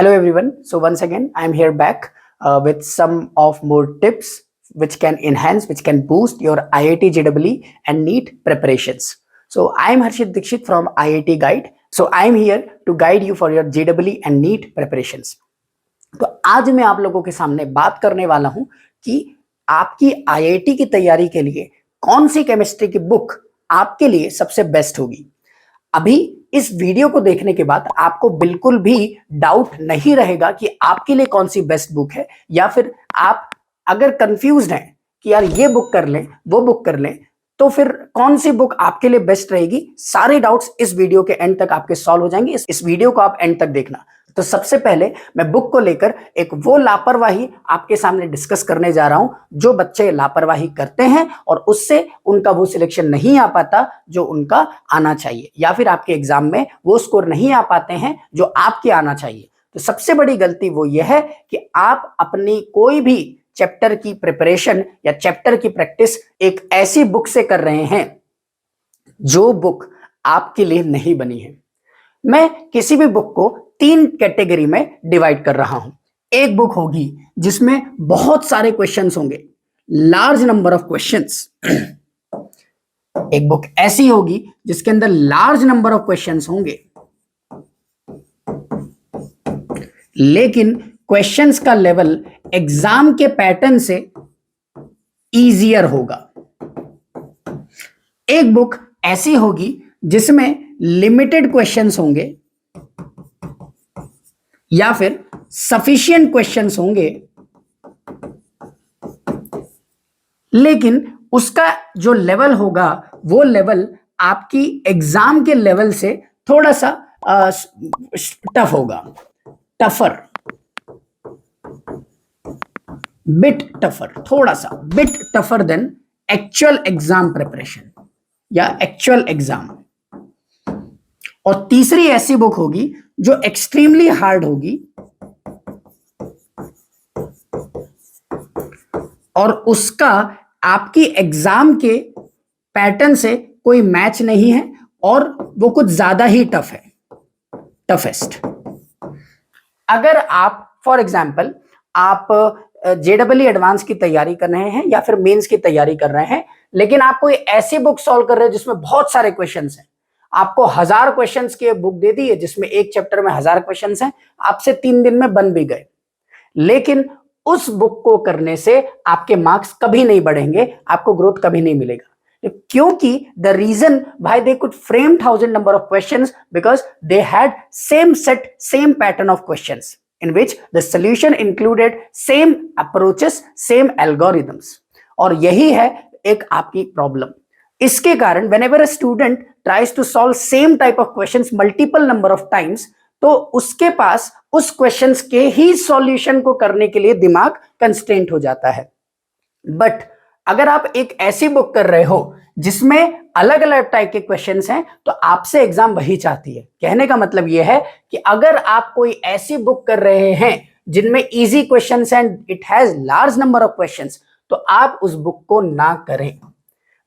Hello everyone. So once again, I am here back with some of more tips which can enhance, which can boost your IIT JEE and NEET preparations. So I am Harshit Dikshit from IIT Guide. So I am here to guide you for your JEE and NEET preparations. तो आज मैं आप लोगों के सामने बात करने वाला हूं कि आपकी IIT की तैयारी के लिए कौन सी केमिस्ट्री की बुक आपके लिए सबसे बेस्ट होगी। अभी इस वीडियो को देखने के बाद आपको बिल्कुल भी डाउट नहीं रहेगा कि आपके लिए कौन सी बेस्ट बुक है, या फिर आप अगर कंफ्यूज्ड हैं कि यार ये बुक कर लें वो बुक कर लें, तो फिर कौन सी बुक आपके लिए बेस्ट रहेगी। सारे डाउट्स इस वीडियो के एंड तक आपके सॉल्व हो जाएंगे। इस वीडियो को आप एंड तक देखना। तो सबसे पहले मैं बुक को लेकर एक वो लापरवाही आपके सामने डिस्कस करने जा रहा हूं जो बच्चे लापरवाही करते हैं और उससे उनका वो सिलेक्शन नहीं आ पाता जो उनका आना चाहिए, या फिर आपके एग्जाम में वो स्कोर नहीं आ पाते हैं जो आपके आना चाहिए। तो सबसे बड़ी गलती वो ये है कि आप अपनी कोई भी चैप्टर की प्रिपरेशन या चैप्टर की प्रैक्टिस एक ऐसी बुक से कर रहे हैं जो बुक आपके लिए नहीं बनी है। मैं किसी भी बुक को 3 कैटेगरी में डिवाइड कर रहा हूं। एक बुक होगी जिसमें बहुत सारे क्वेश्चंस होंगे, लार्ज नंबर ऑफ क्वेश्चंस। एक बुक ऐसी होगी जिसके अंदर लार्ज नंबर ऑफ क्वेश्चंस होंगे, लेकिन क्वेश्चंस का लेवल एग्जाम के पैटर्न से इजियर होगा। एक बुक ऐसी होगी जिसमें लिमिटेड क्वेश्चंस होंगे या फिर सफिशिएंट क्वेश्चंस होंगे, लेकिन उसका जो लेवल होगा वो लेवल आपकी एग्जाम के लेवल से थोड़ा सा टफ होगा, टफर, बिट टफर, थोड़ा सा bit tougher than actual exam preparation या एक्चुअल एग्जाम। और तीसरी ऐसी बुक होगी जो एक्सट्रीमली हार्ड होगी और उसका आपकी एग्जाम के पैटर्न से कोई मैच नहीं है और वो कुछ ज्यादा ही टफ है, टफेस्ट। अगर आप फॉर एग्जांपल आप JEE एडवांस की तैयारी कर रहे हैं या फिर मेंस की तैयारी कर रहे हैं, लेकिन आप कोई ऐसी बुक सॉल्व कर रहे हैं जिसमें बहुत सारे क्वेश्चंस हैं, आपको 1000 क्वेश्चंस की बुक दे दी है जिसमें एक चैप्टर में 1000 क्वेश्चंस हैं, आपसे 3 दिन में बन भी गए, लेकिन उस बुक को करने से आपके मार्क्स कभी नहीं बढ़ेंगे, आपको ग्रोथ कभी नहीं मिलेगा। क्योंकि the reason why they could frame 1000 number of questions because they had same set, same pattern of questions in which the solution included same approaches, same algorithms। और यही है एक आपकी प्रॉब्लम। इसके कारण whenever a student tries to solve same type of questions multiple number of times, तो उसके पास उस क्वेश्चंस के ही सॉल्यूशन को करने के लिए दिमाग कंस्ट्रेंट हो जाता है। बट अगर आप एक ऐसी बुक कर रहे हो जिसमें अलग अलग टाइप के क्वेश्चंस हैं, तो आपसे एग्जाम वही चाहती है। कहने का मतलब यह है कि अगर आप कोई ऐसी बुक कर रहे हैं जिनमें easy questions and it has large number of questions, तो आप उस बुक को ना करें।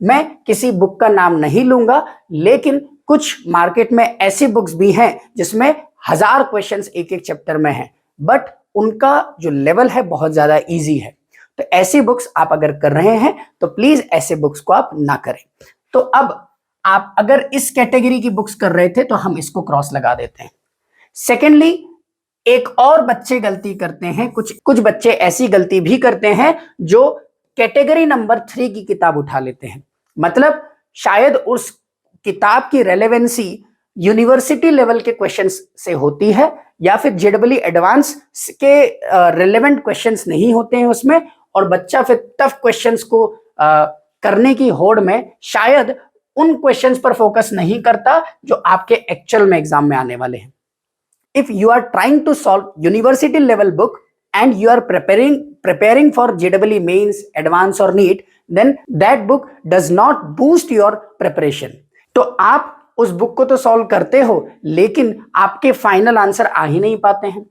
मैं किसी बुक का नाम नहीं लूंगा, लेकिन कुछ मार्केट में ऐसी बुक्स भी हैं जिसमें 1000 क्वेश्चंस एक एक चैप्टर में हैं, बट उनका जो लेवल है बहुत ज्यादा इजी है। तो ऐसी बुक्स आप अगर कर रहे हैं तो प्लीज ऐसे बुक्स को आप ना करें। तो अब आप अगर इस कैटेगरी की बुक्स कर रहे थे तो हम इसको क्रॉस लगा देते हैं। सेकेंडली, एक और बच्चे गलती करते हैं, कुछ बच्चे ऐसी गलती भी करते हैं जो कैटेगरी नंबर 3 की किताब उठा लेते हैं। मतलब शायद उस किताब की रेलेवेंसी यूनिवर्सिटी लेवल के क्वेश्चंस से होती है या फिर JEE एडवांस के रेलेवेंट क्वेश्चंस नहीं होते हैं उसमें, और बच्चा फिर टफ क्वेश्चंस को करने की होड़ में शायद उन क्वेश्चंस पर फोकस नहीं करता जो आपके एक्चुअल में एग्जाम में आने वाले हैं। If you are trying to solve university level book and you are preparing for JEE mains, advance or NEET, then that book does not boost your preparation। तो आप उस बुक को तो सॉल्व करते हो, लेकिन आपके फाइनल आंसर आ ही नहीं पाते हैं।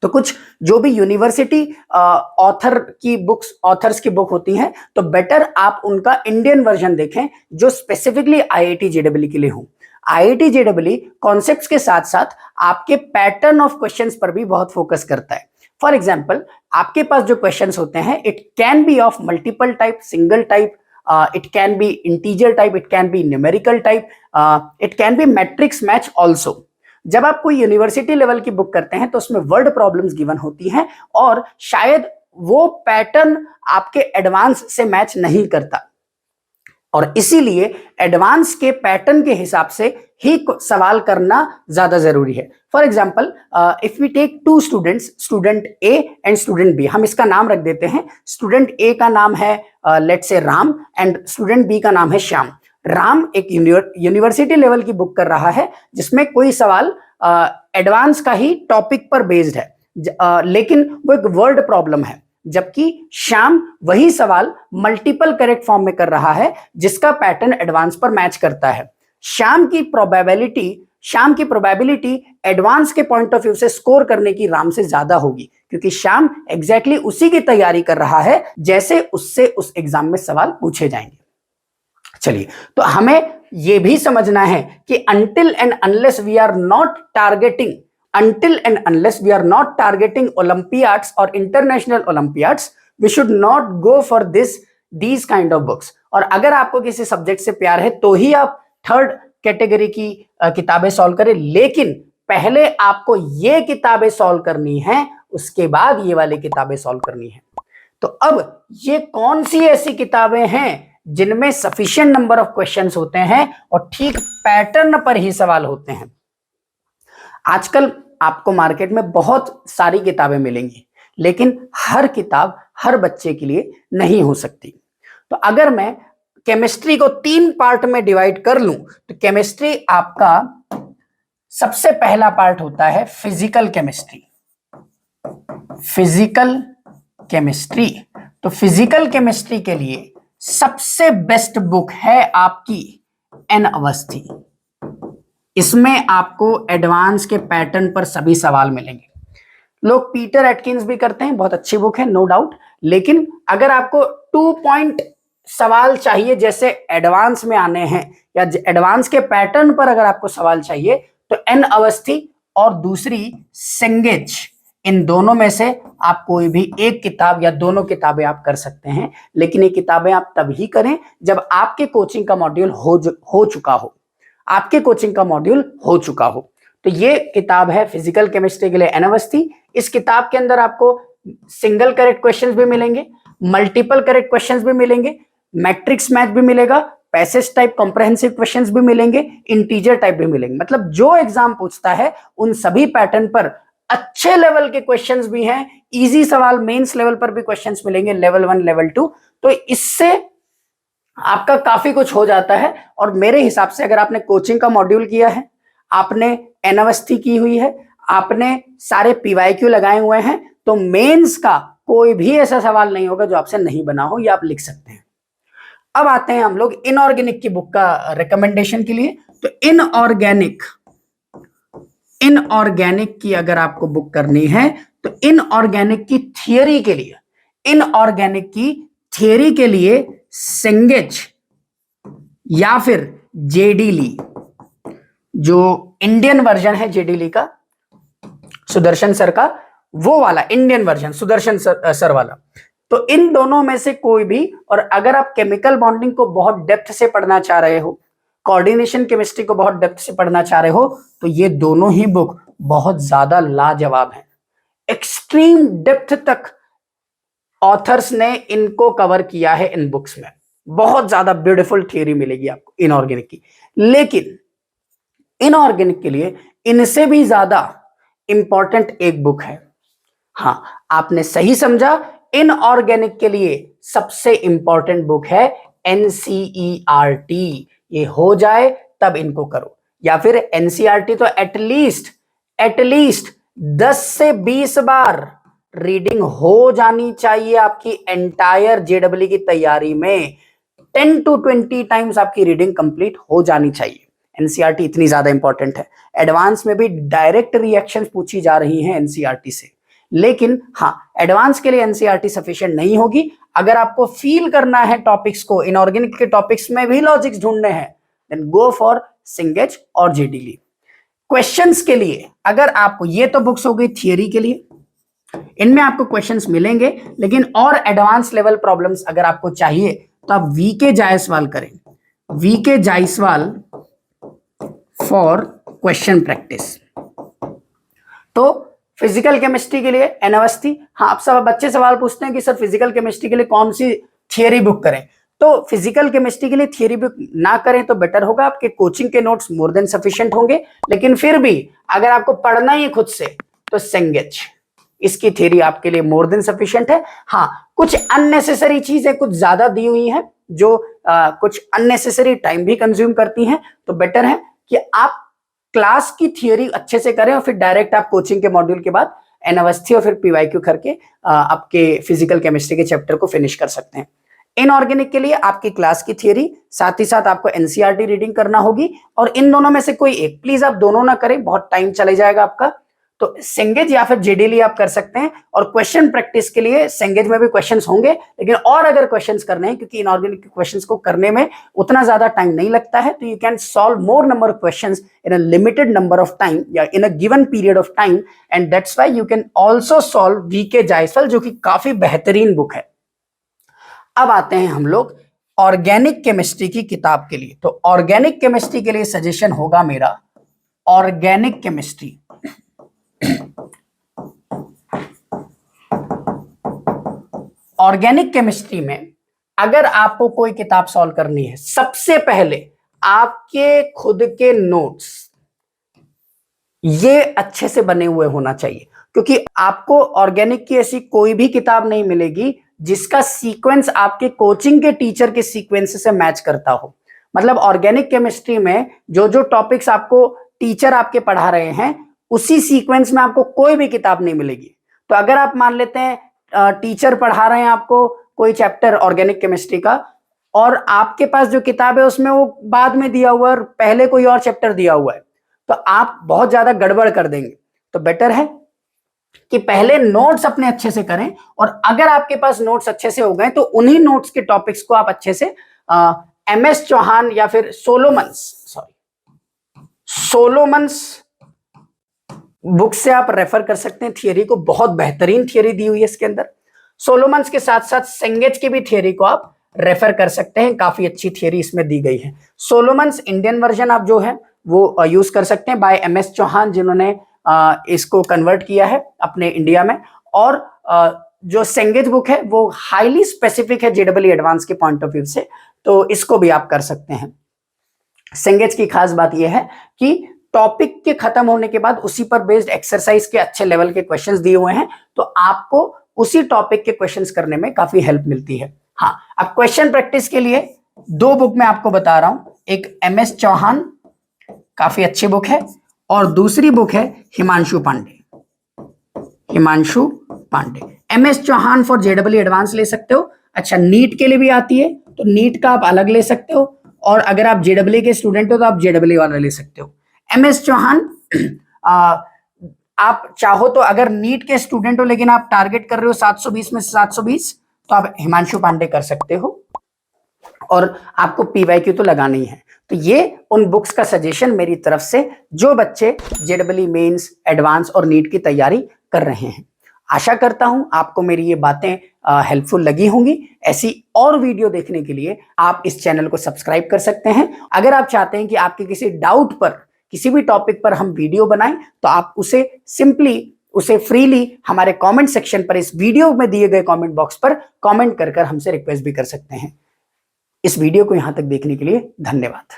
तो कुछ जो भी यूनिवर्सिटी ऑथर्स की बुक होती हैं, तो बेटर आप उनका इंडियन वर्जन देखें जो स्पेसिफिकली IIT JEE के लिए हो। IIT JEE कॉन्सेप्ट्स के साथ साथ आपके पैटर्न ऑफ क्वेश्चंस पर भी बहुत फोकस करता है। फॉर एग्जाम्पल, आपके पास जो क्वेश्चंस होते हैं, it can be of multiple type, single type, it can be integer type, it can be numerical type, it can be matrix match also। जब आप कोई यूनिवर्सिटी लेवल की बुक करते हैं तो उसमें वर्ड प्रॉब्लम्स गिवन होती हैं और शायद वो पैटर्न आपके एडवांस से मैच नहीं करता, और इसीलिए एडवांस के पैटर्न के हिसाब से ही सवाल करना ज्यादा जरूरी है। For example, if we take two students, student A and student B, हम इसका नाम रख देते हैं। स्टूडेंट ए का नाम है let's say Ram and student B का नाम है श्याम। राम एक यूनिवर्सिटी लेवल की बुक कर रहा है जिसमें कोई सवाल एडवांस का ही टॉपिक पर बेस्ड है, लेकिन वो एक वर्ड प्रॉब्लम है, जबकि श्याम वही सवाल मल्टीपल करेक्ट फॉर्म में कर रहा है जिसका पैटर्न एडवांस पर मैच करता है। श्याम की प्रोबेबिलिटी एडवांस के पॉइंट ऑफ व्यू से स्कोर करने की राम से ज्यादा होगी, क्योंकि श्याम एग्जैक्टली उसी की तैयारी कर रहा है जैसे उससे उस एग्जाम में सवाल पूछे जाएंगे। चलिए, तो हमें यह भी समझना है कि until and unless we are not targeting Olympiads or international Olympiads, we should not go for these kind of books। और अगर आपको किसी सब्जेक्ट से प्यार है तो ही आप थर्ड कैटेगरी की किताबें सॉल्व करें, लेकिन पहले आपको ये किताबें सॉल्व करनी है, उसके बाद ये वाली किताबें सॉल्व करनी है। तो अब ये कौन सी ऐसी किताबें हैं जिनमें सफिशिएंट नंबर ऑफ क्वेश्चंस होते हैं और ठीक पैटर्न पर ही सवाल होते हैं? आजकल आपको मार्केट में बहुत सारी किताबें मिलेंगी, लेकिन हर किताब हर बच्चे के लिए नहीं हो सकती। तो अगर मैं केमिस्ट्री को 3 पार्ट में डिवाइड कर लूं, तो केमिस्ट्री आपका सबसे पहला पार्ट होता है फिजिकल केमिस्ट्री। तो फिजिकल केमिस्ट्री के लिए सबसे बेस्ट बुक है आपकी एन अवस्थी। इसमें आपको एडवांस के पैटर्न पर सभी सवाल मिलेंगे। लोग पीटर एटकिंस भी करते हैं, बहुत अच्छी बुक है, नो डाउट, लेकिन अगर आपको 2 पॉइंट सवाल चाहिए जैसे एडवांस में आने हैं, या एडवांस के पैटर्न पर अगर आपको सवाल चाहिए, तो एन अवस्थी और दूसरी सेंगेज, इन दोनों में से आप कोई भी एक किताब या दोनों किताबें आप कर सकते हैं, लेकिन ये किताबें आप तभी करें जब आपके कोचिंग का मॉड्यूल हो चुका हो। तो ये किताब है फिजिकल केमिस्ट्री के लिए एन अवस्थी। इस किताब के अंदर आपको सिंगल करेक्ट क्वेश्चंस भी मिलेंगे, मल्टीपल करेक्ट क्वेश्चंस भी मिलेंगे, मैट्रिक्स मैच भी मिलेगा, पैसेज टाइप कॉम्प्रहेंसिव क्वेश्चंस भी मिलेंगे, इंटीजर टाइप भी मिलेंगे। मतलब जो एग्जाम पूछता है उन सभी पैटर्न पर अच्छे लेवल के क्वेश्चंस भी हैं, इजी सवाल मेंस लेवल पर भी क्वेश्चंस मिलेंगे, लेवल 1 लेवल 2। तो इससे आपका काफी कुछ हो जाता है। और मेरे हिसाब से अगर आपने कोचिंग का मॉड्यूल किया है, आपने एन अवस्थी की हुई है, आपने सारे PYQ लगाए हुए हैं, तो मेंस का कोई भी ऐसा सवाल नहीं होगा जो आपसे नहीं बना हो, या आप लिख सकते हैं। अब आते हैं हम लोग इनऑर्गेनिक की बुक का रिकमेंडेशन के लिए। तो इनऑर्गेनिक की अगर आपको बुक करनी है, तो इनऑर्गेनिक की थियरी के लिए सेंगेज या फिर जेडी ली, जो इंडियन वर्जन है जेडी ली का, सुदर्शन सर का, वो वाला इंडियन वर्जन सुदर्शन सर वाला। तो इन दोनों में से कोई भी, और अगर आप केमिकल बॉन्डिंग को बहुत डेप्थ से पढ़ना चाह रहे हो, कोऑर्डिनेशन केमिस्ट्री को बहुत डेप्थ से पढ़ना चाह रहे हो, तो ये दोनों ही बुक बहुत ज्यादा लाजवाब है। एक्सट्रीम डेप्थ तक ऑथर्स ने इनको कवर किया है इन बुक्स में। बहुत ज्यादा ब्यूटीफुल थियरी मिलेगी आपको इनऑर्गेनिक की। लेकिन इनऑर्गेनिक के लिए इनसे भी ज्यादा इंपॉर्टेंट एक बुक है। हाँ, आपने सही समझा, इनऑर्गेनिक के लिए सबसे इंपॉर्टेंट बुक है NCERT। ये हो जाए तब इनको करो, या फिर NCERT तो एटलीस्ट 10 से 20 बार रीडिंग हो जानी चाहिए आपकी एंटायर JEE की तैयारी में। 10 to 20 टाइम्स आपकी रीडिंग कंप्लीट हो जानी चाहिए। NCERT इतनी ज्यादा इंपॉर्टेंट है। एडवांस में भी डायरेक्ट रिएक्शंस पूछी जा रही हैं NCERT से, लेकिन हाँ, एडवांस के लिए NCERT सफिशिएंट नहीं होगी। अगर आपको फील करना है टॉपिक्स को, इनऑर्गेनिक के टॉपिक्स में भी लॉजिक्स ढूंढने हैं, देन गो फॉर सिंगेज और जेडीली। क्वेश्चंस के लिए अगर आपको, ये तो बुक्स हो गई थियरी के लिए, इनमें आपको क्वेश्चंस मिलेंगे, लेकिन और एडवांस लेवल प्रॉब्लम्स अगर आपको चाहिए तो आप वीके जायसवाल करें, VK Jaiswal for question practice. तो फिजिकल केमिस्ट्री के लिए एन अवस्थी। हाँ, आप सब बच्चे सवाल पूछते हैं कि सर फिजिकल केमिस्ट्री के लिए कौन सी थियरी बुक करें, तो फिजिकल केमिस्ट्री के लिए थियरी बुक ना करें तो बेटर होगा, आपके कोचिंग के नोट्स मोर देन सफिशिएंट होंगे। लेकिन फिर भी अगर आपको पढ़ना ही खुद से तो सेंगेज, इसकी थियरी आपके लिए मोर देन सफिशिएंट है। हाँ, कुछ अननेसेसरी चीजें कुछ ज्यादा दी हुई हैं जो कुछ अननेसेसरी टाइम भी कंज्यूम करती हैं, तो बेटर है कि आप क्लास की थियरी अच्छे से करें और फिर डायरेक्ट आप कोचिंग के मॉड्यूल के बाद एन अवस्थी और फिर पीवाईक्यू करके आपके फिजिकल केमिस्ट्री के चैप्टर को फिनिश कर सकते हैं। इनऑर्गेनिक के लिए आपकी क्लास की थियरी, साथ ही साथ आपको एनसीईआरटी रीडिंग करना होगी, और इन दोनों में से कोई एक, प्लीज आप दोनों ना करें, बहुत टाइम चले जाएगा आपका। तो सेंगेज या फिर जेडीली आप कर सकते हैं, और क्वेश्चन प्रैक्टिस के लिए सेंगेज में भी क्वेश्चंस होंगे, लेकिन और अगर क्वेश्चंस करने हैं, क्योंकि इनऑर्गेनिक क्वेश्चंस को करने में उतना ज्यादा टाइम नहीं लगता है, तो you can solve more number of questions in a limited number of time या in a given period of time, and that's why you can also solve V K Jaiswal, जो कि काफी बेहतरीन बुक है। अब आते हैं हम लोग ऑर्गेनिक केमिस्ट्री की किताब के लिए। तो ऑर्गेनिक केमिस्ट्री के लिए सजेशन होगा मेरा ऑर्गेनिक केमिस्ट्री। ऑर्गेनिक केमिस्ट्री में अगर आपको कोई किताब सॉल्व करनी है, सबसे पहले आपके खुद के नोट्स ये अच्छे से बने हुए होना चाहिए, क्योंकि आपको ऑर्गेनिक की ऐसी कोई भी किताब नहीं मिलेगी जिसका सीक्वेंस आपके कोचिंग के टीचर के सीक्वेंस से मैच करता हो। मतलब ऑर्गेनिक केमिस्ट्री में जो जो टॉपिक्स आपको टीचर आपके पढ़ा रहे हैं, उसी सीक्वेंस में आपको कोई भी किताब नहीं मिलेगी। तो अगर आप मान लेते हैं टीचर पढ़ा रहे हैं आपको कोई चैप्टर ऑर्गेनिक केमिस्ट्री का, और आपके पास जो किताब है उसमें वो बाद में दिया हुआ है और पहले कोई और चैप्टर दिया हुआ है, तो आप बहुत ज्यादा गड़बड़ कर देंगे। तो बेटर है कि पहले नोट्स अपने अच्छे से करें, और अगर आपके पास नोट्स अच्छे से हो गए तो उन्हीं नोट्स के टॉपिक्स को आप अच्छे से एमएस चौहान या फिर सोलोमन्स बुक से आप रेफर कर सकते हैं। थियरी को बहुत बेहतरीन थियरी दी हुई है इसके अंदर। सोलोमन्स के साथ साथ सेंगेज की भी थियरी को आप रेफर कर सकते हैं, काफी अच्छी थियरी इसमें दी गई है। सोलोमन्स इंडियन वर्जन आप जो है वो यूज कर सकते हैं बाय एमएस चौहान, जिन्होंने इसको कन्वर्ट किया है अपने इंडिया में। और जो सेंगेज बुक है वो हाईली स्पेसिफिक है जेडबल एडवांस के पॉइंट ऑफ व्यू से, तो इसको भी आप कर सकते हैं। सेंगेज की खास बात यह है कि टॉपिक के खत्म होने के बाद उसी पर बेस्ड एक्सरसाइज के अच्छे लेवल के क्वेश्चंस दिए हुए हैं, तो आपको उसी टॉपिक के क्वेश्चंस करने में काफी हेल्प मिलती है। हाँ, अब क्वेश्चन प्रैक्टिस के लिए दो बुक मैं आपको बता रहा हूं, एक एमएस चौहान, काफी अच्छी बुक है, और दूसरी बुक है हिमांशु पांडे। एमएस चौहान फॉर जेडबल एडवांस ले सकते हो। अच्छा, नीट के लिए भी आती है, तो नीट का आप अलग ले सकते हो, और अगर आप जेडबल के स्टूडेंट हो तो आप जेडबल वाला ले सकते हो। एमएस चौहान आप चाहो तो, अगर नीट के स्टूडेंट हो लेकिन आप टारगेट कर रहे हो 720 में से 720, तो आप हिमांशु पांडे कर सकते हो, और आपको पीवाईक्यू तो लगाना ही है। तो ये उन बुक्स का सजेशन मेरी तरफ से, जो बच्चे जेडबल मेंस, एडवांस और नीट की तैयारी कर रहे हैं। आशा करता हूं आपको मेरी ये बातें हेल्पफुल लगी होंगी। ऐसी और वीडियो देखने के लिए आप इस चैनल को सब्सक्राइब कर सकते हैं। अगर आप चाहते हैं कि आपके किसी डाउट पर, किसी भी टॉपिक पर हम वीडियो बनाएं, तो आप उसे फ्रीली हमारे कमेंट सेक्शन पर, इस वीडियो में दिए गए कमेंट बॉक्स पर कमेंट कर हमसे रिक्वेस्ट भी कर सकते हैं। इस वीडियो को यहां तक देखने के लिए धन्यवाद।